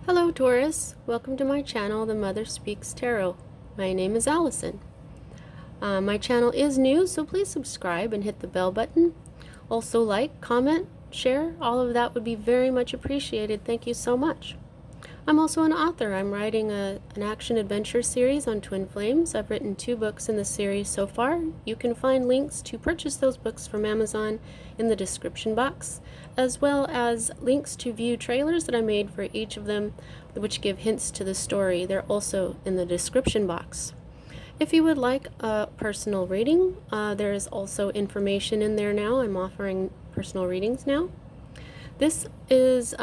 Hello Taurus, welcome to my channel, The Mother Speaks Tarot. My name is Allison. My channel is new, so please subscribe and hit the bell button. Also like, comment, share, all of that would be very much appreciated. Thank you so much. I'm also an author. I'm writing an action-adventure series on twin flames. I've written 2 books in the series so far. You can find links to purchase those books from Amazon in the description box, as well as links to view trailers that I made for each of them, which give hints to the story. They're also in the description box. If you would like a personal reading, there is also information in there now. I'm offering personal readings now. This is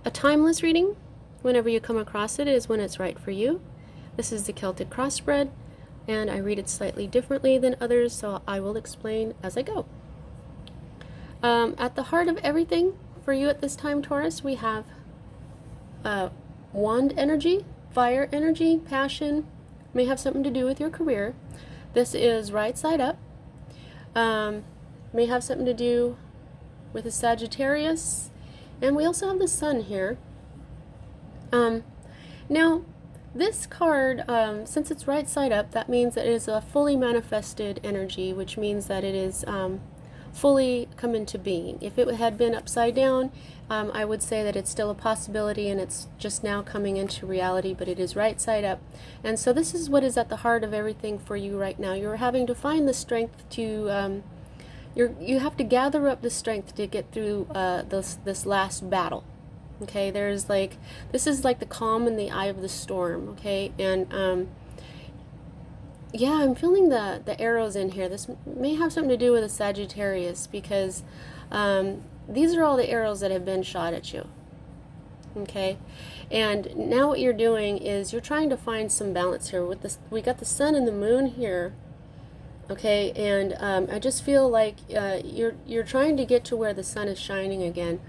a timeless reading. Whenever you come across it is when it's right for you. This is the Celtic Crossbred, and I read it slightly differently than others, so I will explain as I go. At the heart of everything for you at this time, Taurus, we have wand energy, fire energy, passion, may have something to do with your career. This is right side up, may have something to do with a Sagittarius. And we also have the sun here. Now, this card, since it's right side up, that means that it is a fully manifested energy, which means that it is fully come into being. If it had been upside down, I would say that it's still a possibility and it's just now coming into reality, but it is right side up. And so this is what is at the heart of everything for you right now. You're having to find the strength to you have to gather up the strength to get through this last battle. Okay, this is like the calm in the eye of the storm. Okay, and yeah, I'm feeling the arrows in here. This may have something to do with a Sagittarius, because these are all the arrows that have been shot at you. Okay, and now what you're doing is you're trying to find some balance here. With this, we got the sun and the moon here. Okay, and I just feel like you're trying to get to where the sun is shining again,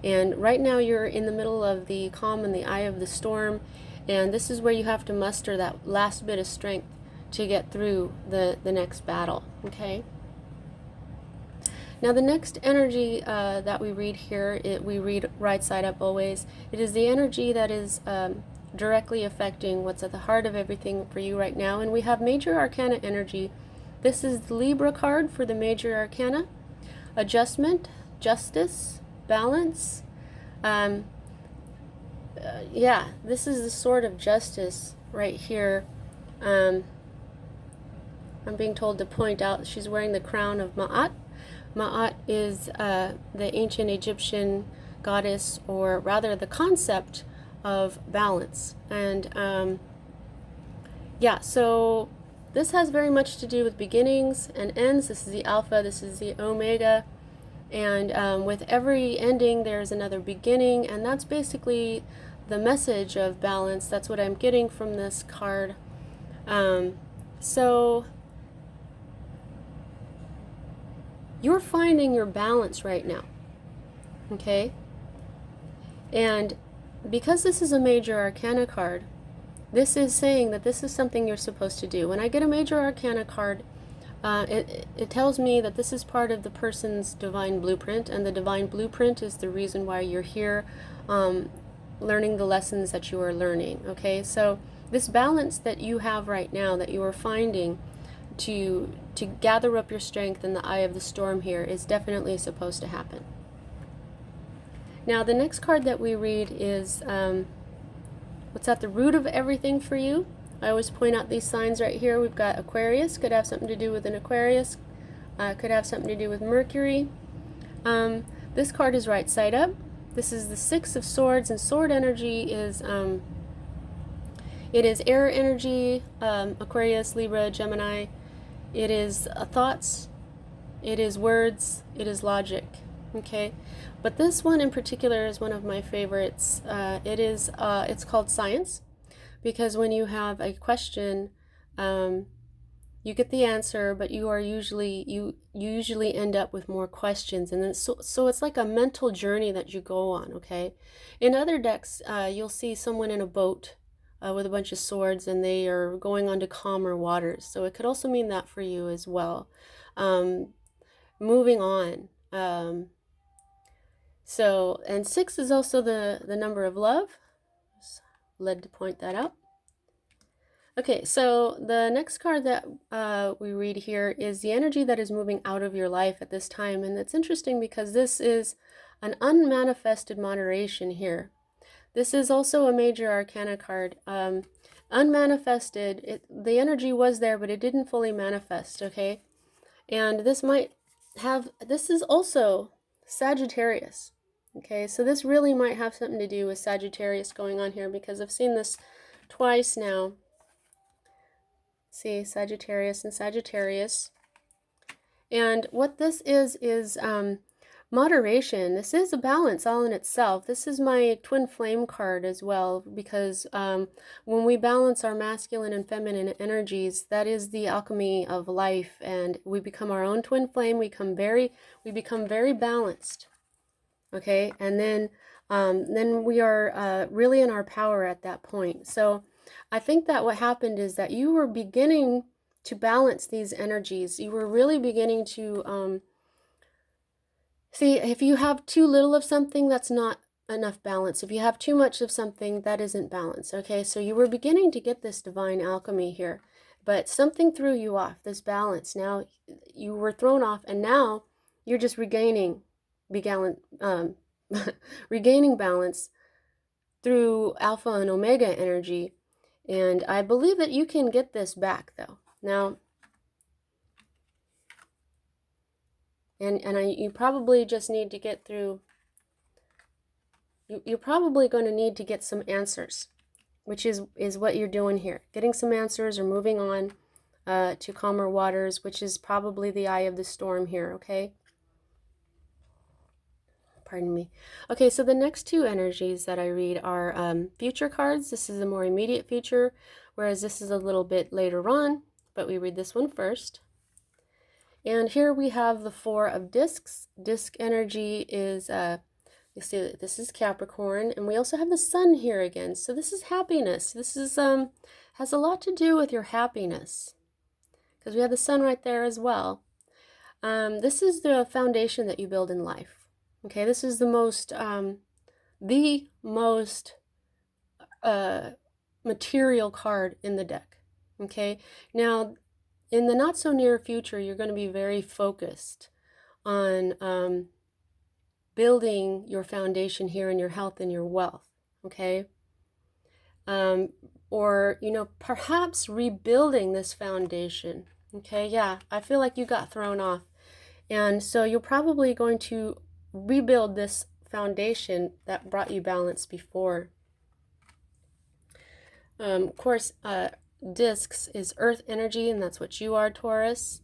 and right now you're in the middle of the calm in the eye of the storm, and this is where you have to muster that last bit of strength to get through the next battle. Okay, now the next energy that we read here, we read right side up always. It is the energy that is directly affecting what's at the heart of everything for you right now, and we have major arcana energy. This is the Libra card for the major arcana. Adjustment, justice, balance. Yeah, this is the sword of justice right here. I'm being told to point out she's wearing the crown of Ma'at. Ma'at is the ancient Egyptian goddess, or rather the concept of balance. And yeah, so this has very much to do with beginnings and ends. This is the Alpha, this is the Omega, and with every ending there's another beginning, and that's basically the message of balance. That's what I'm getting from this card. So you're finding your balance right now, okay? And because this is a major arcana card, this is saying that this is something you're supposed to do. When I get a major arcana card, it tells me that this is part of the person's divine blueprint, and the divine blueprint is the reason why you're here, learning the lessons that you are learning. Okay, so this balance that you have right now, that you are finding to gather up your strength in the eye of the storm here, is definitely supposed to happen. Now the next card that we read is what's at the root of everything for you. I always point out these signs right here. We've got Aquarius, could have something to do with an Aquarius, could have something to do with Mercury. This card is right side up. This is the Six of Swords, and sword energy is it is air energy, Aquarius, Libra, Gemini. It is thoughts, it is words, it is logic. Okay, but this one in particular is one of my favorites. It's called science, because when you have a question, you get the answer, but you usually end up with more questions, and then so it's like a mental journey that you go on. Okay, in other decks, you'll see someone in a boat with a bunch of swords, and they are going on to calmer waters. So it could also mean that for you as well. Moving on. So, and 6 is also the number of love. Just led to point that out. Okay, so the next card that we read here is the energy that is moving out of your life at this time. And it's interesting because this is an unmanifested moderation here. This is also a major arcana card. Unmanifested, the energy was there, but it didn't fully manifest, okay? And this is also Sagittarius, okay? So this really might have something to do with Sagittarius going on here, because I've seen this twice now. See, Sagittarius and Sagittarius. And what this is moderation. This is a balance all in itself. This is my twin flame card as well, because when we balance our masculine and feminine energies, that is the alchemy of life, and we become our own twin flame. We become very balanced. Okay, and then we are really in our power at that point. So I think that what happened is that you were beginning to balance these energies. You were really beginning to see, if you have too little of something, that's not enough balance. If you have too much of something, that isn't balance. Okay, so you were beginning to get this divine alchemy here, but something threw you off, this balance. Now you were thrown off, and now you're just regaining regaining balance through alpha and omega energy. And I believe that you can get this back, though. Now, you probably just need to get through, you're probably going to need to get some answers, which is what you're doing here. Getting some answers or moving on to calmer waters, which is probably the eye of the storm here, okay? Pardon me. Okay, so the next two energies that I read are future cards. This is a more immediate future, whereas this is a little bit later on, but we read this one first. And here we have the Four of Discs. Disc energy is, you see that this is Capricorn, and we also have the Sun here again. So this is happiness. This is has a lot to do with your happiness, because we have the Sun right there as well. This is the foundation that you build in life. Okay, this is the most material card in the deck. Okay, now in the not so near future, you're going to be very focused on building your foundation here in your health and your wealth. Okay, or perhaps rebuilding this foundation. Okay, yeah, I feel like you got thrown off, and so you're probably going to rebuild this foundation that brought you balance before. Of course, discs is earth energy, and that's what you are, Taurus.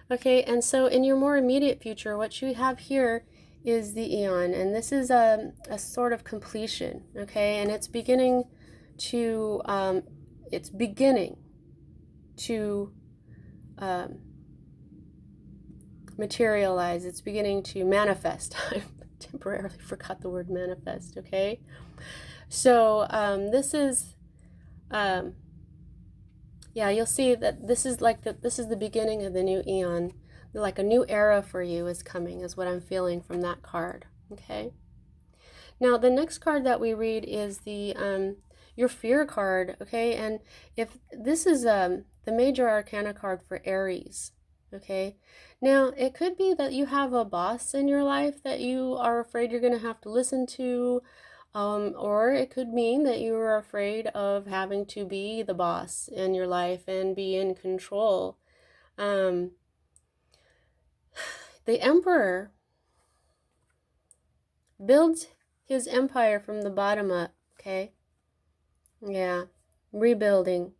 Okay, and so in your more immediate future, what you have here is the Eon, and this is a sort of completion, okay, and it's beginning to materialize. It's beginning to manifest. I temporarily forgot the word manifest. Okay, so this is yeah, you'll see that this is the beginning of the new eon. Like a new era for you is coming, is what I'm feeling from that card. Okay, now the next card that we read is the your fear card. Okay, and if this is the major arcana card for Aries. Okay, now it could be that you have a boss in your life that you are afraid you're going to have to listen to, or it could mean that you are afraid of having to be the boss in your life and be in control. The Emperor builds his empire from the bottom up, okay? Yeah, rebuilding.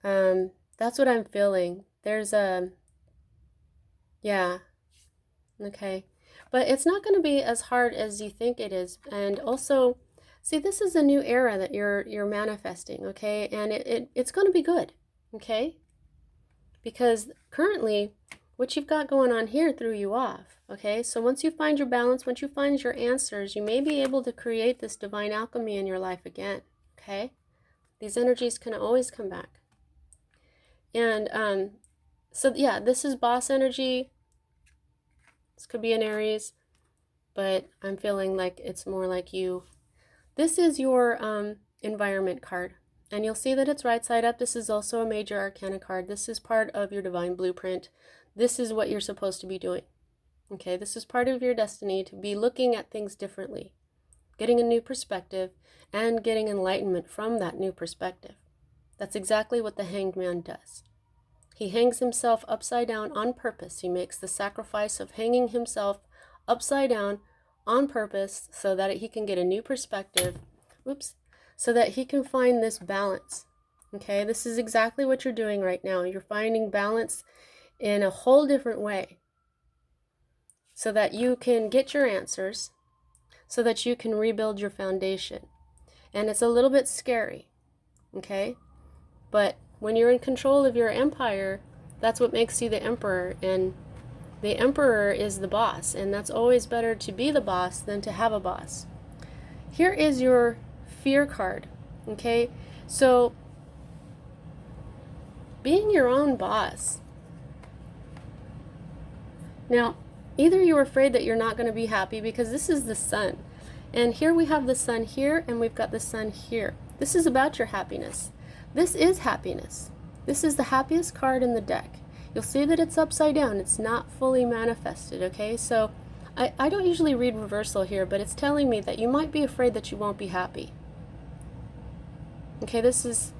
That's what I'm feeling. There's yeah, okay. But it's not going to be as hard as you think it is. And also, see, this is a new era that you're manifesting, okay? And it's going to be good, okay? Because currently, what you've got going on here threw you off, okay? So once you find your balance, once you find your answers, you may be able to create this divine alchemy in your life again, okay? These energies can always come back. And so yeah, this is boss energy. This could be an Aries. but I'm feeling like it's more like you. This is your environment card, and you'll see that it's right side up. This is also a major arcana card. This is part of your divine blueprint. This is what you're supposed to be doing. Okay, this is part of your destiny, to be looking at things differently, getting a new perspective, and getting enlightenment from that new perspective. That's exactly what the Hanged Man does. He hangs himself upside down on purpose. He makes the sacrifice of hanging himself upside down on purpose so that he can get a new perspective, so that he can find this balance. Okay, this is exactly what you're doing right now. You're finding balance in a whole different way so that you can get your answers, so that you can rebuild your foundation. And it's a little bit scary, okay? But when you're in control of your empire, that's what makes you the emperor, and the emperor is the boss, and that's always better to be the boss than to have a boss. Here is your fear card, okay? So, being your own boss. Now, either you're afraid that you're not going to be happy because this is the sun. And here we have the sun here, and we've got the sun here. This is about your happiness. This is happiness. This is the happiest card in the deck. You'll see that it's upside down. It's not fully manifested, okay? So I don't usually read reversal here, but it's telling me that you might be afraid that you won't be happy. Okay, this is...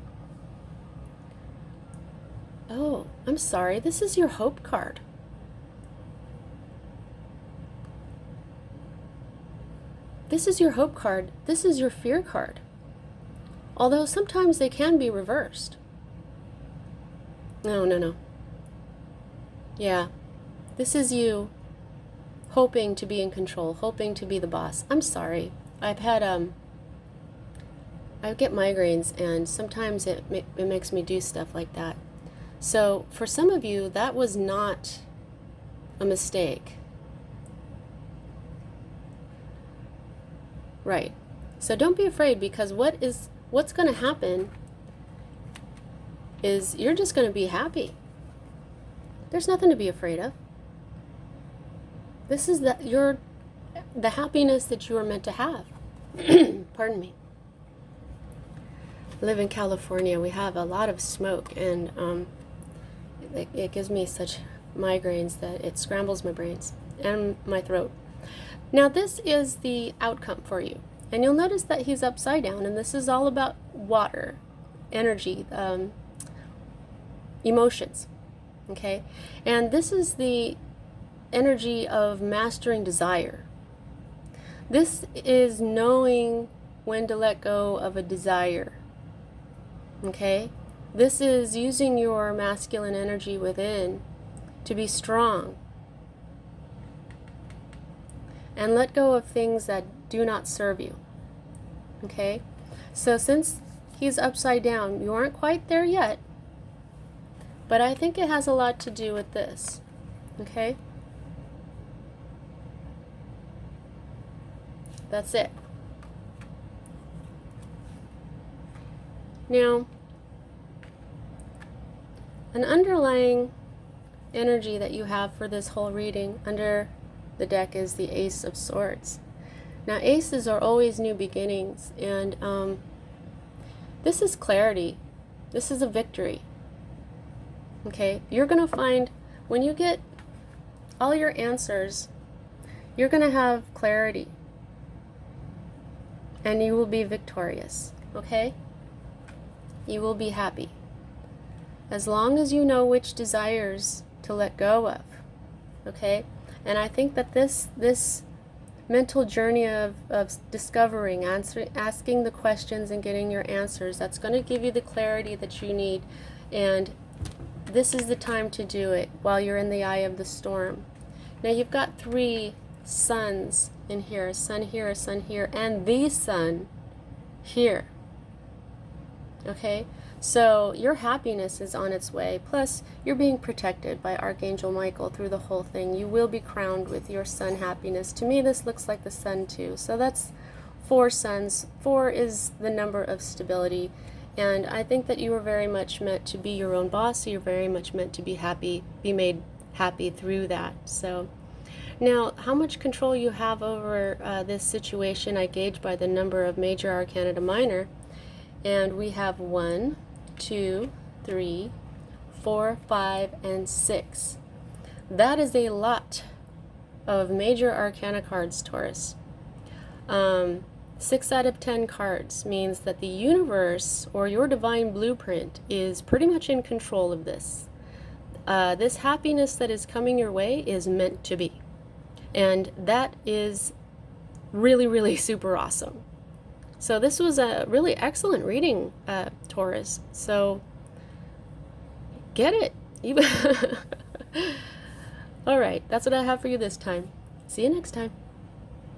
Oh, I'm sorry. This is your hope card. This is your hope card. This is your fear card. Although sometimes they can be reversed. No. Yeah, this is you hoping to be in control, hoping to be the boss. I'm sorry. I've had, I get migraines, and sometimes it makes me do stuff like that. So for some of you, that was not a mistake. Right. So don't be afraid, because what's going to happen is you're just going to be happy. There's nothing to be afraid of. This is the happiness that you are meant to have. Pardon me. I live in California. We have a lot of smoke, and it gives me such migraines that it scrambles my brains and my throat. Now this is the outcome for you. And you'll notice that he's upside down, and this is all about water, energy, emotions, okay? And this is the energy of mastering desire. This is knowing when to let go of a desire, okay? This is using your masculine energy within to be strong and let go of things that do not serve you, okay? So since he's upside down, you aren't quite there yet, but I think it has a lot to do with this, okay? That's it. Now, an underlying energy that you have for this whole reading under the deck is the Ace of Swords. Now, aces are always new beginnings, and this is clarity. This is a victory. Okay? You're going to find, when you get all your answers, you're going to have clarity, and you will be victorious. Okay? You will be happy. As long as you know which desires to let go of. Okay? And I think that this mental journey of discovering, asking the questions and getting your answers, that's going to give you the clarity that you need. And this is the time to do it while you're in the eye of the storm. Now you've got 3 suns in here, a sun here, a sun here, and the sun here. Okay? So your happiness is on its way. Plus, you're being protected by Archangel Michael through the whole thing. You will be crowned with your sun happiness. To me, this looks like the sun too. So that's 4 suns. 4 is the number of stability. And I think that you are very much meant to be your own boss. You're very much meant to be happy, be made happy through that. So Now, how much control you have over this situation, I gauge by the number of major arcana to minor. And we have 1, 2, 3, 4, 5, and 6. That is a lot of major arcana cards, Taurus. 6 out of 10 cards means that the universe or your divine blueprint is pretty much in control of this. This happiness that is coming your way is meant to be. And that is really, really super awesome. So this was a really excellent reading, Taurus. So get it. All right, that's what I have for you this time. See you next time.